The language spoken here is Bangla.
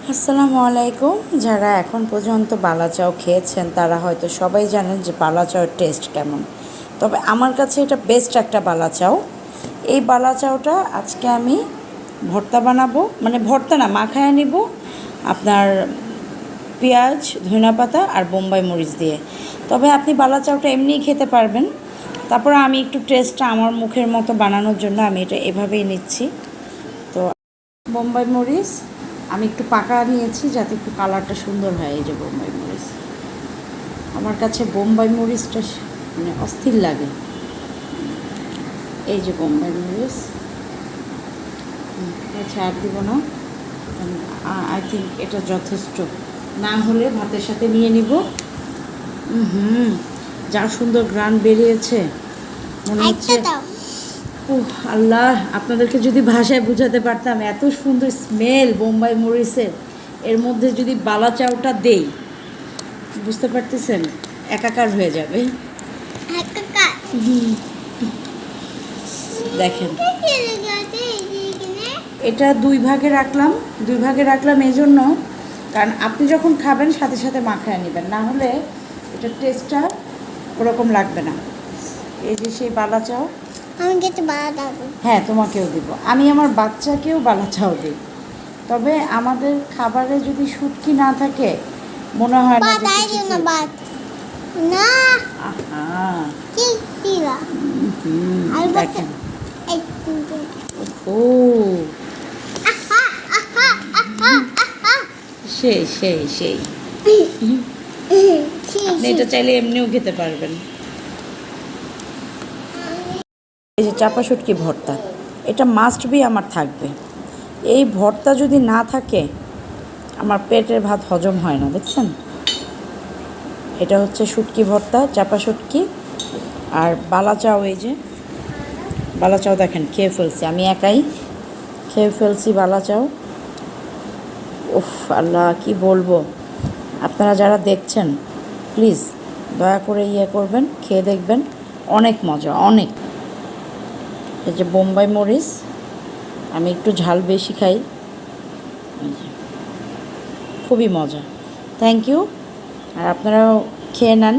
আসসালামু আলাইকুম। যারা এখন পর্যন্ত বালা চাও খেয়েছেন তারা হয়তো সবাই জানেন যে বালা চাওয়ের টেস্ট কেমন। তবে আমার কাছে এটা বেস্ট একটা বালা চাও। এই বালা চাওটা আজকে আমি ভর্তা বানাবো, মানে ভর্তা না, মাখায় নিব আপনার পেঁয়াজ, ধনিয়াপাতা আর বোম্বাই মরিচ দিয়ে। তবে আপনি বালা চাওটা এমনিই খেতে পারবেন। তারপরে আমি একটু টেস্টটা আমার মুখের মতো বানানোর জন্য আমি এটা এভাবেই নিচ্ছি। তো বোম্বাই মরিচ আমি একটু পাকা নিয়েছি যাতে একটু কালারটা সুন্দর হয়। এই যে বোম্বাই মরিচ, আমার কাছে বোম্বাই মরিচটা মানে অস্থির লাগে। এই যে বোম্বাই মরিচ, আচ্ছা আর দিব না, আই থিঙ্ক এটা যথেষ্ট। না হলে ভাতের সাথে নিয়ে নিব। যা সুন্দর গ্রান বেরিয়েছে, মনে হচ্ছে আল্লাহ, আপনাদেরকে যদি ভাষায় বোঝাতে পারতাম, এত সুন্দর স্মেল বোম্বাই মরিচের। এর মধ্যে যদি বালা চাউটা দেই, বুঝতে পারতেছেন, একাকার হয়ে যাবে। দেখেন, এটা দুই ভাগে রাখলাম এই জন্য, কারণ আপনি যখন খাবেন সাথে সাথে মাখায় নেবেন, না হলে এটা টেস্টটা ওরকম লাগবে না। এই যে সেই বালা চাও, হ্যাঁ তোমাকেও দিব, আমি আমার বাচ্চাকেও বালা চাও দিই। তবে আমাদের খাবারে যদি শুটকি না থাকে মনে হয় না দেখেন। ও সেই আপনি এটা চাইলে এমনিও খেতে পারবেন। এই যে চাপা শুটকি ভর্তা, এটা মাস্ট বি আমার থাকবে। এই ভর্তা যদি না থাকে আমার পেটের ভাত হজম হয় না, দেখছেন। এটা হচ্ছে শুটকি ভর্তা, চাপা শুটকি আর বালা চাও। এই যে বালা চাও দেখেন, খেয়ে ফেলছি, আমি একাই খেয়ে ফেলছি বালা চাও। উফ আল্লাহ, কি বলবো। আপনারা যারা দেখছেন প্লিজ দয়া করে করবেন, খেয়ে দেখবেন, অনেক মজা, অনেক। এই যে বোম্বাই মরিচ, আমি একটু ঝাল বেশি খাই, খুবই মজা। Thank you. আর আপনারাও খেয়ে নেন।